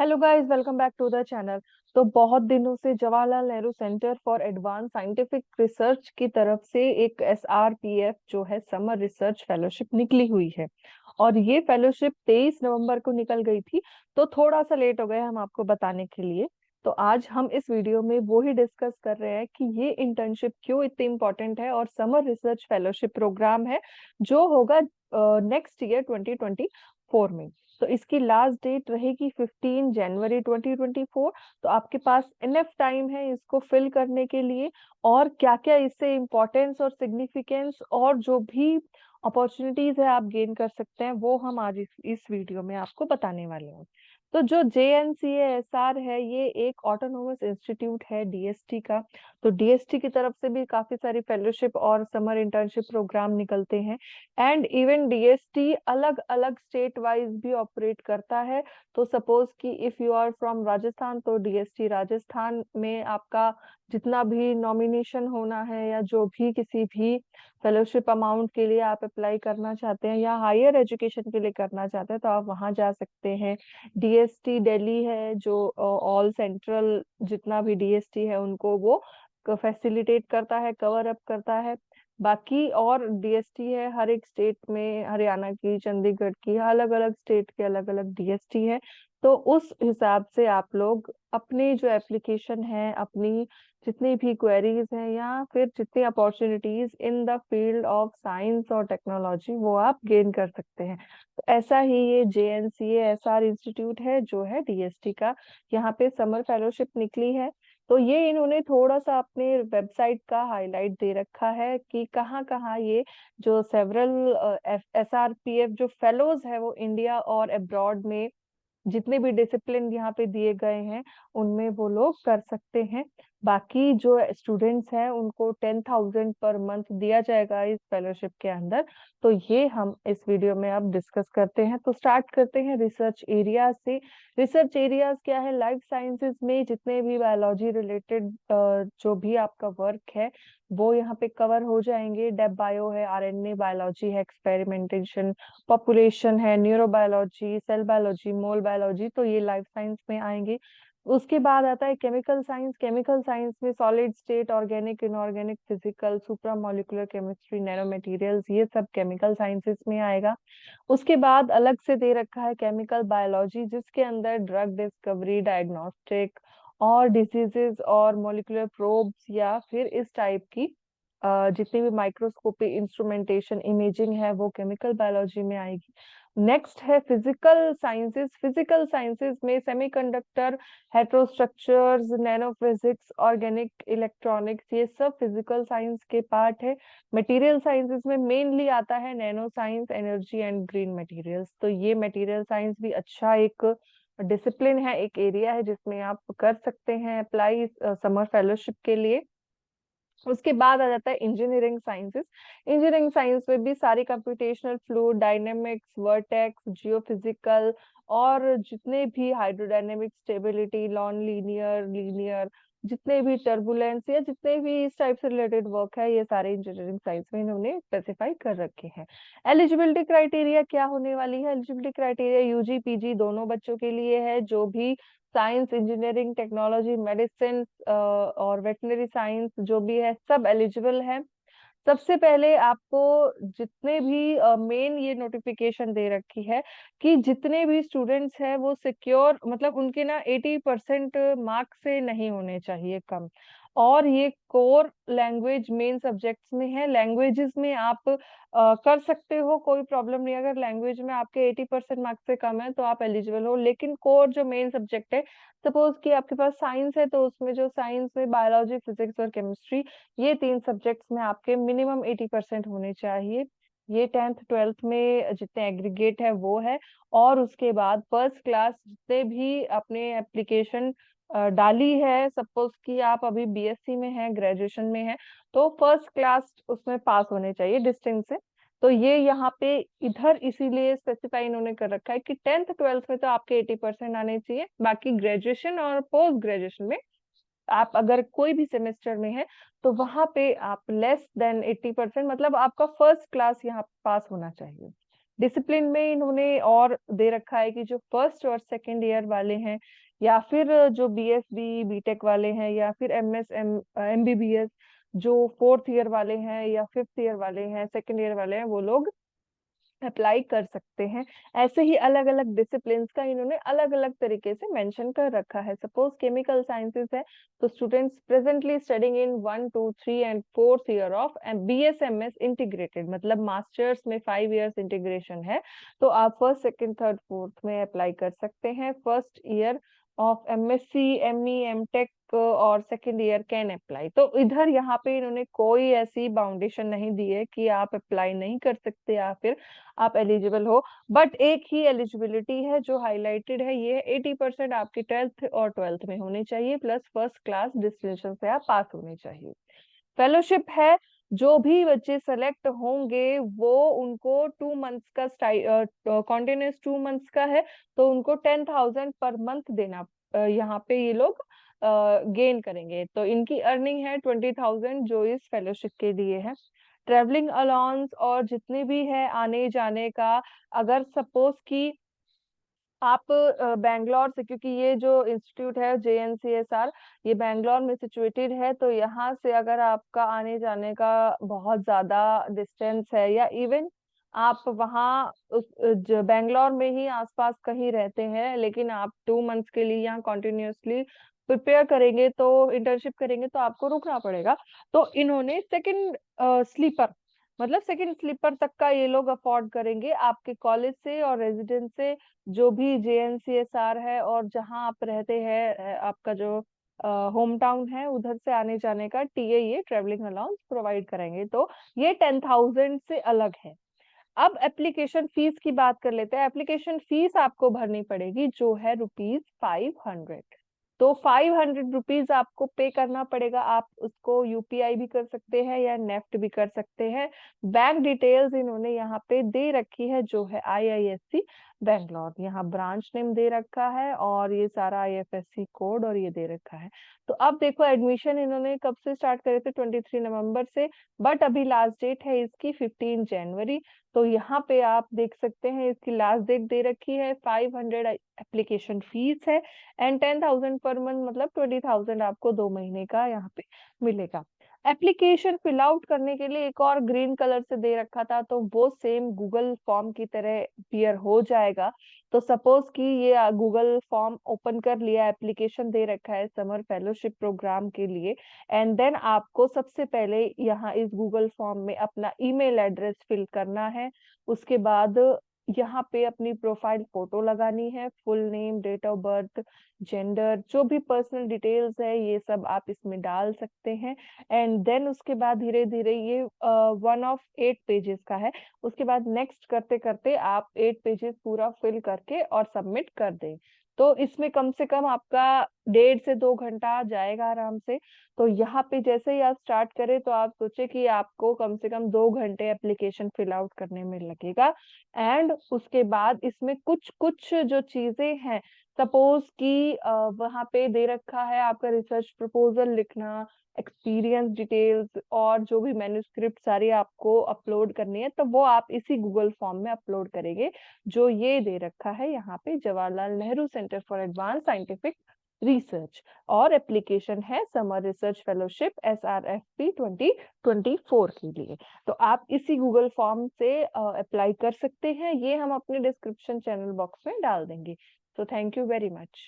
Hello guys, welcome back to the channel. तो बहुत दिनों से Jawaharlal Nehru centre for advance scientific research की तरफ से एक SRPF जो है समर रिसर्च फेलोशिप निकली हुई है। और ये फेलोशिप 23 नवंबर को निकल गई थी। तो थोड़ा सा लेट हो गए हम आपको बताने के लिए। तो आज हम इस वीडियो में वो ही डिस्कस कर रहे हैं कि ये इंटर्नशिप क्यों इतनी इंपॉर्टेंट है और समर रिसर्च फेलोशिप प्रोग्राम है जो होगा नेक्स्ट ईयर 2024 में। तो इसकी लास्ट डेट रहेगी 15 जनवरी 2024। तो आपके पास इनफ टाइम है इसको फिल करने के लिए। और क्या क्या इससे इम्पोर्टेंस और सिग्निफिकेंस और जो भी अपॉर्चुनिटीज है आप गेन कर सकते हैं वो हम आज इस वीडियो में आपको बताने वाले हैं। तो जो JNCASR है ये एक ऑटोनोमस इंस्टीट्यूट है DST का। तो DST की तरफ से भी काफी सारी फेलोशिप और समर इंटर्नशिप प्रोग्राम निकलते हैं। एंड इवन DST अलग अलग स्टेट वाइज भी ऑपरेट करता है। तो सपोज कि if you are from Rajasthan तो DST राजस्थान में आपका जितना भी नॉमिनेशन होना है या जो भी किसी भी फेलोशिप अमाउंट के लिए आप अप्लाई करना चाहते हैं या हायर एजुकेशन के लिए करना चाहते हैं तो आप वहां जा सकते हैं। DST दिल्ली है जो ऑल सेंट्रल जितना भी DST है उनको वो फैसिलिटेट करता है, कवर अप करता है। बाकी और DST है हर एक स्टेट में, हरियाणा की, चंडीगढ़ की, अलग अलग स्टेट के अलग अलग DST है। तो उस हिसाब से आप लोग अपनी जो एप्लीकेशन है, अपनी जितनी भी क्वेरीज हैं या फिर जितनी opportunities in the field of science और टेक्नोलॉजी वो आप गेन कर सकते हैं। तो ऐसा ही ये JNCASR इंस्टीट्यूट है जो है DST का। यहाँ पे समर फेलोशिप निकली है। तो ये इन्होंने थोड़ा सा अपने वेबसाइट का हाईलाइट दे रखा है कि कहाँ कहाँ ये जो सेवरल SRPF जो फेलोज है वो इंडिया और अब्रॉड में जितने भी डिसिप्लिन यहाँ पे दिए गए हैं उनमें वो लोग कर सकते हैं। बाकी जो स्टूडेंट्स हैं उनको 10,000 पर मंथ दिया जाएगा इस फेलोशिप के अंदर। तो ये हम इस वीडियो में अब डिस्कस करते हैं। तो स्टार्ट करते हैं रिसर्च एरियाज से। रिसर्च एरियाज क्या है? लाइफ साइंसेज में जितने भी बायोलॉजी रिलेटेड जो भी आपका वर्क है वो यहाँ पे कवर हो जाएंगे। डेप बायो है, RNA बायोलॉजी है, एक्सपेरिमेंटेशन, पॉपुलेशन है, न्यूरोबायोलॉजी, सेल बायोलॉजी, मोल बायोलॉजी, तो ये लाइफ साइंस में आएंगे। उसके बाद आता है केमिकल साइंस। केमिकल साइंस में solid state, organic, inorganic, physical, supra molecular chemistry, nano materials, ये सब केमिकल साइंसेस में आएगा। उसके बाद अलग से दे रखा है केमिकल बायोलॉजी जिसके अंदर ड्रग डिस्कवरी, डायग्नोस्टिक और डिजीजेस और मॉलिक्यूलर प्रोब्स या फिर इस टाइप की जितनी भी माइक्रोस्कोपी इंस्ट्रूमेंटेशन इमेजिंग है वो केमिकल बायोलॉजी में आएगी। नेक्स्ट है फिजिकल साइंसेस। फिजिकल साइंसेस में semiconductor, heterostructures, nano physics, organic, electronics, ये सब फिजिकल साइंस के पार्ट है। मटेरियल साइंसेस में मेनली आता है nano science, energy and green materials. तो ये मटेरियल साइंस भी अच्छा एक डिसिप्लिन है, एक एरिया है जिसमें आप कर सकते हैं अप्लाई समर फेलोशिप के लिए। उसके बाद आ जाता है इंजीनियरिंग साइंसेस। इंजीनियरिंग साइंस में भी सारी computational, fluid dynamics, vertex, geophysical और जितने भी hydrodynamic, stability, non linear, linear, जितने भी टर्बुलेंस या जितने भी इस टाइप से रिलेटेड वर्क है ये सारे इंजीनियरिंग साइंस में इन्होंने स्पेसिफाई कर रखे हैं। एलिजिबिलिटी क्राइटेरिया क्या होने वाली है? एलिजिबिलिटी क्राइटेरिया UG PG दोनों बच्चों के लिए है जो भी साइंस, इंजीनियरिंग, टेक्नोलॉजी, मेडिसिन और वेटनरी साइंस जो भी है सब एलिजिबल है। सबसे पहले आपको जितने भी मेन ये नोटिफिकेशन दे रखी है कि जितने भी स्टूडेंट्स हैं वो सिक्योर, मतलब उनके ना 80% मार्क्स से नहीं होने चाहिए कम। और ये कोर लैंग्वेज मेन सब्जेक्ट्स में है। लैंग्वेजेस में आप कर सकते हो, कोई प्रॉब्लम नहीं। अगर लैंग्वेज में आपके 80% मार्क्स से कम है तो आप एलिजिबल हो। लेकिन कोर जो मेन सब्जेक्ट है, सपोज कि आपके पास साइंस है तो उसमें जो साइंस में बायोलॉजी, फिजिक्स और केमिस्ट्री, ये तीन सब्जेक्ट्स में आपके मिनिमम 80% होने चाहिए। ये 10th 12th में जितने एग्रीगेट है वो है। और उसके बाद फर्स्ट क्लास जितने भी अपने एप्लीकेशन डाली है, सपोज कि आप अभी BSc में हैं, ग्रेजुएशन में है, तो फर्स्ट क्लास उसमें पास होने चाहिए डिस्टेंस से। तो ये यहाँ पे इधर इसीलिए स्पेसिफाई इन्होंने कर रखा है कि 10th 12th में तो आपके 80% आने चाहिए। बाकी ग्रेजुएशन और पोस्ट ग्रेजुएशन में आप अगर कोई भी सेमेस्टर में है तो वहां पे आप लेस देन 80%, मतलब आपका फर्स्ट क्लास यहाँ पास होना चाहिए। डिसिप्लिन में इन्होंने और दे रखा है कि जो फर्स्ट और सेकंड ईयर वाले हैं, या फिर जो बीएसबी बीटेक वाले हैं, या फिर एमबीबीएस जो फोर्थ ईयर वाले हैं या फिफ्थ ईयर वाले हैं, सेकंड ईयर वाले हैं, वो लोग अप्लाई कर सकते हैं। ऐसे ही अलग अलग डिसिप्लिन्स का इन्होंने अलग अलग तरीके से मेंशन कर रखा है। सपोज केमिकल साइंसेज है, तो students presently studying in 1 2 3 and 4th year of BSMS integrated, मतलब मास्टर्स में 5 इयर्स इंटीग्रेशन है, तो आप फर्स्ट सेकंड थर्ड फोर्थ में अप्लाई कर सकते हैं। First year of MSc ME MTech और सेकंड ईयर कैन अप्लाई। तो इधर यहाँ पे इन्होंने कोई ऐसी बाउंडेशन नहीं दी है कि आप अप्लाई नहीं कर सकते या फिर आप एलिजिबल हो। बट एक ही एलिजिबिलिटी है जो हाईलाइटेड है, ये 80% आपकी 12th और 12th में होनी चाहिए, प्लस फर्स्ट क्लास डिस्टिंक्शन से आप पास होने चाहिए। फेलोशिप है, जो भी बच्चे सेलेक्ट होंगे वो उनको 2 मंथ्स का कॉन्टिन्यूस 2 मंथ्स का है, तो उनको 10,000 पर मंथ देना यहाँ पे ये लोग गेन करेंगे। तो इनकी अर्निंग है 20,000 जो इस फेलोशिप के लिए है। ट्रेवलिंग अलाउंस और जितने भी है आने जाने का, अगर सपोज कि आप बैंगलोर से, क्योंकि ये जो इंस्टीट्यूट है JNCSR ये बैंगलोर में सिचुएटेड है, तो यहाँ से अगर आपका आने जाने का बहुत ज्यादा डिस्टेंस है, या इवन आप वहाँ बैंगलोर में ही आसपास कहीं रहते हैं, लेकिन आप 2 मंथ्स के लिए यहाँ कॉन्टिन्यूसली प्रिपेयर करेंगे, तो इंटर्नशिप करेंगे, तो आपको रुकना पड़ेगा। तो इन्होंने सेकंड स्लीपर, मतलब सेकंड स्लीपर तक का ये लोग अफोर्ड करेंगे आपके कॉलेज से और रेजिडेंस से, जो भी JNCSR है और जहां आप रहते हैं, आपका जो होम टाउन है, उधर से आने जाने का टीए ये ट्रेवलिंग अलाउंस प्रोवाइड करेंगे। तो ये 10,000 से अलग है। अब एप्लीकेशन फीस की बात कर लेते हैं। एप्लीकेशन फीस आपको भरनी पड़ेगी जो है ₹500। तो ₹500 आपको पे करना पड़ेगा। आप उसको यूपीआई भी कर सकते हैं या नेफ्ट भी कर सकते हैं। बैंक डिटेल्स इन्होंने यहाँ पे दे रखी है जो है IISc बैंगलोर, यहाँ ब्रांच नेम दे रखा है और ये सारा IFSC कोड और ये दे रखा है। तो अब देखो एडमिशन इन्होंने कब से स्टार्ट करे थे, 23 नवंबर से, बट अभी लास्ट डेट है इसकी 15 जनवरी। तो यहाँ पे आप देख सकते हैं इसकी लास्ट डेट दे रखी है, 500 एप्लीकेशन फीस है, एंड 10,000 पर मंथ, मतलब 20,000 आपको 2 महीने का यहाँ पे मिलेगा। एप्लीकेशन फिल आउट करने के लिए एक और ग्रीन कलर से दे रखा था, तो वो सेम गूगल फॉर्म की तरह अपीयर हो जाएगा। तो सपोज कि ये गूगल फॉर्म ओपन कर लिया, एप्लीकेशन दे रखा है समर फेलोशिप प्रोग्राम के लिए, एंड देन आपको सबसे पहले यहाँ इस गूगल फॉर्म में अपना ईमेल एड्रेस फिल करना है। उसके बाद यहाँ पे अपनी प्रोफाइल फोटो लगानी है, full name, date of birth, gender, जो भी पर्सनल डिटेल्स है ये सब आप इसमें डाल सकते हैं। एंड देन उसके बाद धीरे धीरे ये 1 of 8 पेजेस का है। उसके बाद नेक्स्ट करते करते आप 8 पेजेस पूरा फिल करके और सबमिट कर दें। तो इसमें कम से कम आपका 1.5 से 2 घंटा जाएगा आराम से। तो यहाँ पे जैसे ही आप स्टार्ट करें, तो आप सोचे कि आपको कम से कम 2 घंटे एप्लीकेशन फिल आउट करने में लगेगा। एंड उसके बाद इसमें कुछ कुछ जो चीजें हैं, सपोज कि वहां पे दे रखा है आपका रिसर्च प्रपोजल लिखना, एक्सपीरियंस डिटेल्स और जो भी मैन्युस्क्रिप्ट सारी आपको अपलोड करनी है, तो वो आप इसी गूगल फॉर्म में अपलोड करेंगे जो ये दे रखा है यहाँ पे, Jawaharlal Nehru centre for advance scientific research. और एप्लीकेशन है समर रिसर्च फेलोशिप SRFP 2024 के लिए। तो आप इसी गूगल फॉर्म से अप्लाई कर सकते हैं। ये हम अपने डिस्क्रिप्शन चैनल बॉक्स में डाल देंगे। तो थैंक यू वेरी मच।